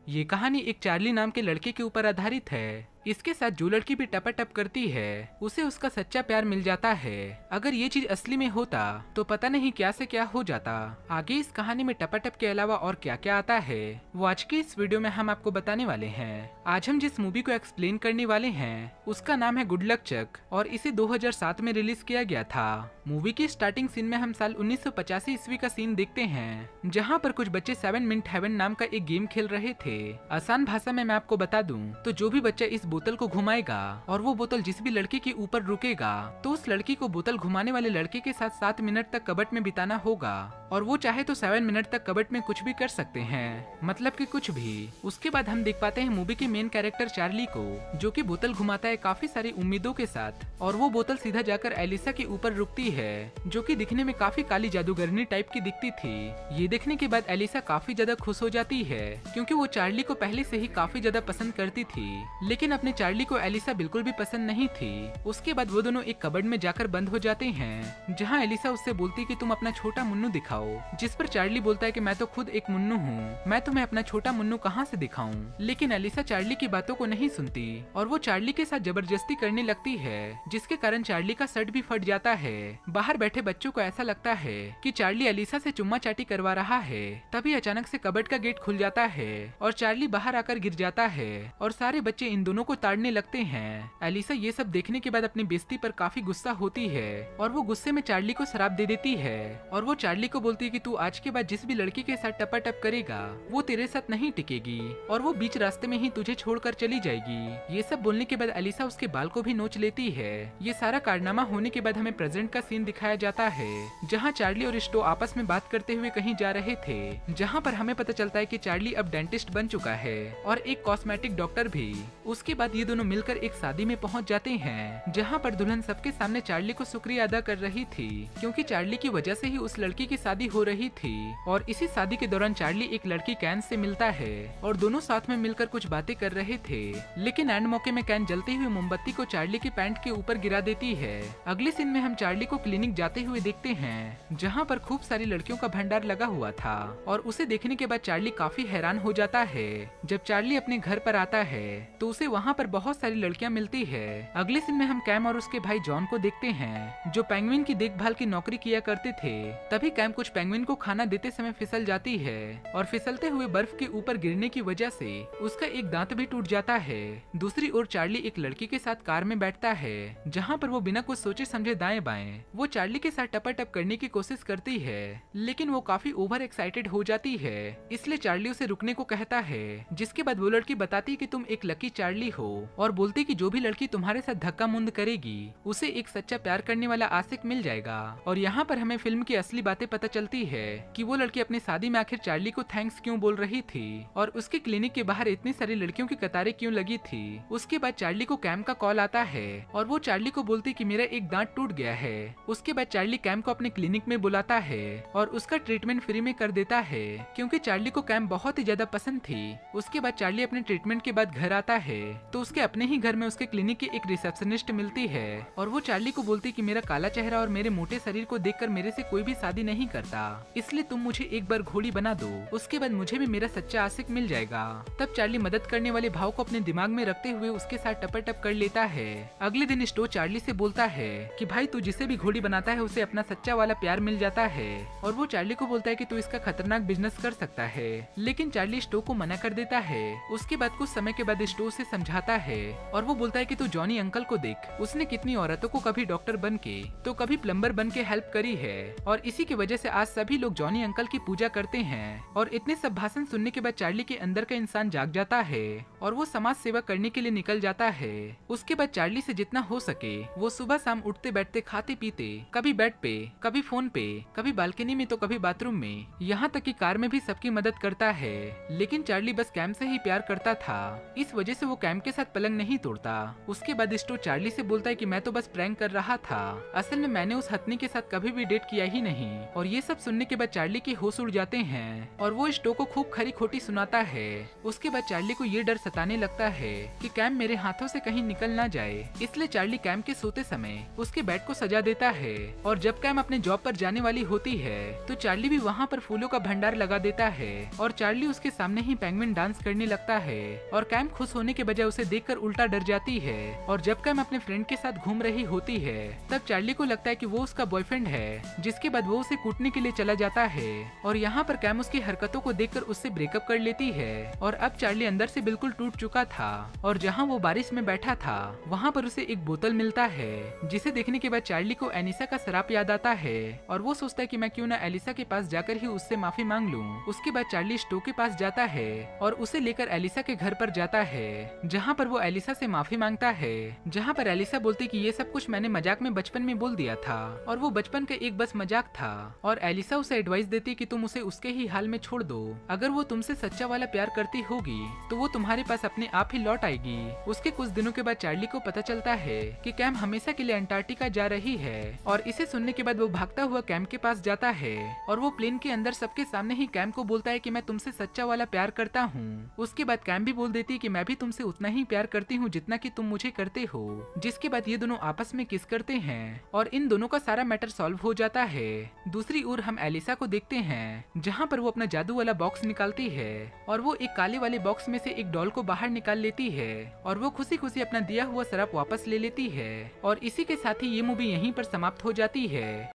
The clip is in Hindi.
ये कहानी एक चार्ली नाम के लड़के के ऊपर आधारित है। इसके साथ जो लड़की भी टपाटप करती है उसे उसका सच्चा प्यार मिल जाता है। अगर ये चीज असली में होता तो पता नहीं क्या से क्या हो जाता। आगे इस कहानी में टपाटप के अलावा और क्या क्या आता है वो आज के इस वीडियो में हम आपको बताने वाले हैं। आज हम जिस मूवी को एक्सप्लेन करने वाले हैं उसका नाम है गुड लक चक और इसे 2007 में रिलीज किया गया था। मूवी की स्टार्टिंग सीन में हम साल 1985 ईस्वी का सीन देखते हैं जहाँ पर कुछ बच्चे 7 मिनट हेवन नाम का एक गेम खेल रहे थे। आसान भाषा में मैं आपको बता दूं तो जो भी बच्चा इस बोतल को घुमाएगा और वो बोतल जिस भी लड़के के ऊपर रुकेगा तो उस लड़की को बोतल घुमाने वाले लड़के के साथ 7 मिनट तक कबट में बिताना होगा और वो चाहे तो 7 मिनट तक कबट में कुछ भी कर सकते हैं, मतलब कि कुछ भी। उसके बाद हम देख पाते हैं मूवी के मेन कैरेक्टर चार्ली को जो कि बोतल घुमाता है काफी सारी उम्मीदों के साथ और वो बोतल सीधा जाकर एलिसा के ऊपर रुकती है जो कि दिखने में काफी काली जादूगरनी टाइप की दिखती थी। ये देखने के बाद एलिसा काफी ज्यादा खुश हो जाती है क्योंकि वो चार्ली को पहले से ही काफी ज्यादा पसंद करती थी, लेकिन अपने चार्ली को एलिसा बिल्कुल भी पसंद नहीं थी। उसके बाद वो दोनों एक कबर्ड में जाकर बंद हो जाते हैं जहाँ एलिसा उससे बोलती कि तुम अपना छोटा मुन्नू दिखाओ, जिस पर चार्ली बोलता है कि मैं तो खुद एक मुन्नू हूँ, मैं तुम्हें अपना छोटा मुन्नू कहाँ से दिखाऊं। लेकिन एलिसा चार्ली की बातों को नहीं सुनती और वो चार्ली के साथ जबरदस्ती करने लगती है जिसके कारण चार्ली का शर्ट भी फट जाता है। बाहर बैठे बच्चों को ऐसा लगता है कि चार्ली एलिसा से चुम्मा चाटी करवा रहा है। तभी अचानक से कबर्ड का गेट खुल जाता है और चार्ली बाहर आकर गिर जाता है और सारे बच्चे इन दोनों को ताड़ने लगते हैं। एलिसा ये सब देखने के बाद अपनी बेइज्जती पर काफी गुस्सा होती है और वो गुस्से में चार्ली को शराब दे देती है और वो चार्ली को बोलती है कि तू आज के बाद जिस भी लड़की के साथ टपाटप करेगा वो तेरे साथ नहीं टिकेगी और वो बीच रास्ते में ही तुझे छोड़कर चली जाएगी। ये सब बोलने के बाद एलिसा उसके बाल को भी नोच लेती है। ये सारा कारनामा होने के बाद हमें प्रेजेंट का सीन दिखाया जाता है जहाँ चार्ली और स्टो आपस में बात करते हुए कहीं जा रहे थे, जहाँ पर हमें पता चलता है कि चार्ली अब डेंटिस्ट बन चुका है और एक कॉस्मेटिक डॉक्टर भी। उसके बाद ये दोनों मिलकर एक शादी में पहुंच जाते हैं जहाँ पर दुल्हन सबके सामने चार्ली को शुक्रिया अदा कर रही थी क्योंकि चार्ली की वजह से ही उस लड़की की शादी हो रही थी। और इसी शादी के दौरान चार्ली एक लड़की कैन से मिलता है और दोनों साथ में मिलकर कुछ बातें कर रहे थे, लेकिन एंड मौके में कैन जलती हुई मोमबत्ती को चार्ली की पैंट के ऊपर गिरा देती है। अगले सीन में हम चार्ली को क्लिनिक जाते हुए देखते हैं जहाँ पर खूब सारी लड़कियों का भंडार लगा हुआ था और उसे देखने के बाद चार्ली काफी हैरान हो जाता है। जब चार्ली अपने घर पर आता है तो उसे वहाँ पर बहुत सारी लड़कियाँ मिलती है। अगले सीन में हम कैम और उसके भाई जॉन को देखते हैं जो पेंगुइन की देखभाल की नौकरी किया करते थे। तभी कैम कुछ पेंगुइन को खाना देते समय फिसल जाती है और फिसलते हुए बर्फ के ऊपर गिरने की वजह से उसका एक दांत भी टूट जाता है। दूसरी ओर चार्ली एक लड़की के साथ कार में बैठता है जहाँ पर वो बिना कुछ सोचे समझे दाएं बाएं वो चार्ली के साथ टपाटप करने की कोशिश करती है, लेकिन वो काफी ओवर एक्साइटेड हो जाती है इसलिए चार्ली उसे रुकने को कहता है। जिसके बाद वो लड़की बताती है कि तुम एक लकी चार्ली हो और बोलती कि जो भी लड़की तुम्हारे साथ धक्का मुंद करेगी उसे एक सच्चा प्यार करने वाला आशिक मिल जाएगा। और यहाँ पर हमें फिल्म की असली बातें पता चलती है कि वो लड़की अपनी शादी में आखिर चार्ली को थैंक्स क्यों बोल रही थी और उसके क्लिनिक के बाहर इतनी सारी लड़कियों की कतारें क्यों लगी थी। उसके बाद चार्ली को कैम का कॉल आता है और वो चार्ली को बोलती कि मेरा एक दांत टूट गया है। उसके बाद चार्ली कैम को अपने क्लिनिक में बुलाता है और उसका ट्रीटमेंट फ्री में कर देता है क्योंकि चार्ली को कैम बहुत ही ज्यादा पसंद थी। उसके बाद चार्ली अपने ट्रीटमेंट के बाद घर आता है तो उसके अपने ही घर में उसके क्लिनिक की एक रिसेप्शनिस्ट मिलती है और वो चार्ली को बोलती कि मेरा काला चेहरा और मेरे मोटे शरीर को देखकर मेरे से कोई भी शादी नहीं करता, इसलिए तुम मुझे एक बार घोड़ी बना दो, उसके बाद मुझे भी मेरा सच्चा आशिक मिल जाएगा। तब चार्ली मदद करने वाले भाव को अपने दिमाग में रखते हुए उसके साथ टपाटप कर लेता है। अगले दिन स्टो चार्ली से बोलता है कि भाई तू जिसे भी घोड़ी बनाता है उसे अपना सच्चा वाला प्यार मिल जाता है और वो चार्ली को बोलता है कि तू इसका खतरनाक बिजनेस कर सकता है, लेकिन चार्ली स्टो को मना कर देता है। उसके बाद कुछ समय के बाद स्टो से समझाता है और वो बोलता है कि तू जॉनी अंकल को देख, उसने कितनी औरतों को कभी डॉक्टर बन के तो कभी प्लम्बर बन के हेल्प करी है और इसी की वजह से आज सभी लोग जॉनी अंकल की पूजा करते हैं। और इतने सब भाषण सुनने के बाद चार्ली के अंदर का इंसान जाग जाता है और वो समाज सेवा करने के लिए निकल जाता है। उसके बाद चार्ली से जितना हो सके वो सुबह शाम उठते बैठते खाते पीते कभी बेड पे कभी फोन पे कभी बालकनी में तो कभी बाथरूम में, यहाँ तक कि कार में भी सबकी मदद करता है। लेकिन चार्ली बस कैम से ही प्यार करता था, इस वजह से वो कैम के साथ पलंग नहीं तोड़ता। उसके बाद स्टो चार्ली से बोलता है कि मैं तो बस प्रैंक कर रहा था, असल में मैंने उस हथनी के साथ कभी भी डेट किया ही नहीं। और ये सब सुनने के बाद चार्ली के होश उड़ जाते हैं और वो स्टो को खूब खरी खोटी सुनाता है। उसके बाद चार्ली को ये डर सताने लगता है कि कैम मेरे हाथों से कहीं निकल ना जाए, इसलिए चार्ली कैम के सोते समय उसके बेड को सजा देता है। और जब कैम अपने जॉब पर जाने वाली होती है तो चार्ली भी वहाँ पर फूलों का भंडार लगा देता है और चार्ली उसके सामने ही पेंगुइन डांस करने लगता है। और कैम खुश होने के बजाय उसे देखकर उल्टा डर जाती है। और जब कैम अपने फ्रेंड के साथ घूम रही होती है तब चार्ली को लगता है कि वो उसका बॉयफ्रेंड है, जिसके बाद वो उसे कूटने के लिए चला जाता है। और यहाँ पर कैम उसकी हरकतों को देखकर उससे ब्रेकअप कर लेती है। और अब चार्ली अंदर से बिल्कुल टूट चुका था और जहाँ वो बारिश में बैठा था वहाँ पर उसे एक बोतल मिलता है, जिसे देखने के बाद चार्ली को एलिसा का श्राप याद आता है और वो सोचता है कि मैं क्यों ना एलिसा के पास जाकर ही उससे माफी मांग लूं। उसके बाद चार्ली स्टो के पास जाता है और उसे लेकर एलिसा के घर पर जाता है, जहाँ पर वो एलिसा से माफी मांगता है। जहाँ पर एलिसा बोलती कि ये सब कुछ मैंने मजाक में बचपन में बोल दिया था और वो बचपन का एक बस मजाक था। और एलिसा उसे एडवाइस देती कि तुम उसे उसके ही हाल में छोड़ दो, अगर वो तुमसे सच्चा वाला प्यार करती होगी तो वो तुम्हारे पास अपने आप ही लौट आएगी। उसके कुछ दिनों के बाद चार्ली को पता चलता है कि कैम हमेशा के लिए अंटार्कटिका जा रही है और इसे सुनने के बाद वो भागता हुआ कैम के पास जाता है और वो प्लेन के अंदर सबके सामने ही कैम को बोलता है कि मैं तुमसे सच्चा वाला प्यार करता हूँ। उसके बाद कैम भी बोल देती है कि मैं भी तुमसे उतना ही प्यार करती हूँ जितना कि तुम मुझे करते हो। जिसके बाद ये दोनों आपस में किस करते हैं और इन दोनों का सारा मैटर सॉल्व हो जाता है। दूसरी ओर हम एलिसा को देखते हैं जहाँ पर वो अपना जादू वाला बॉक्स निकालती है और वो एक काले वाले बॉक्स में से एक डॉल को बाहर निकाल लेती है और वो खुशी खुशी अपना दिया हुआ शराब वापस ले लेती है। और इसी के साथ ही ये मूवी यहीं पर समाप्त हो जाती है।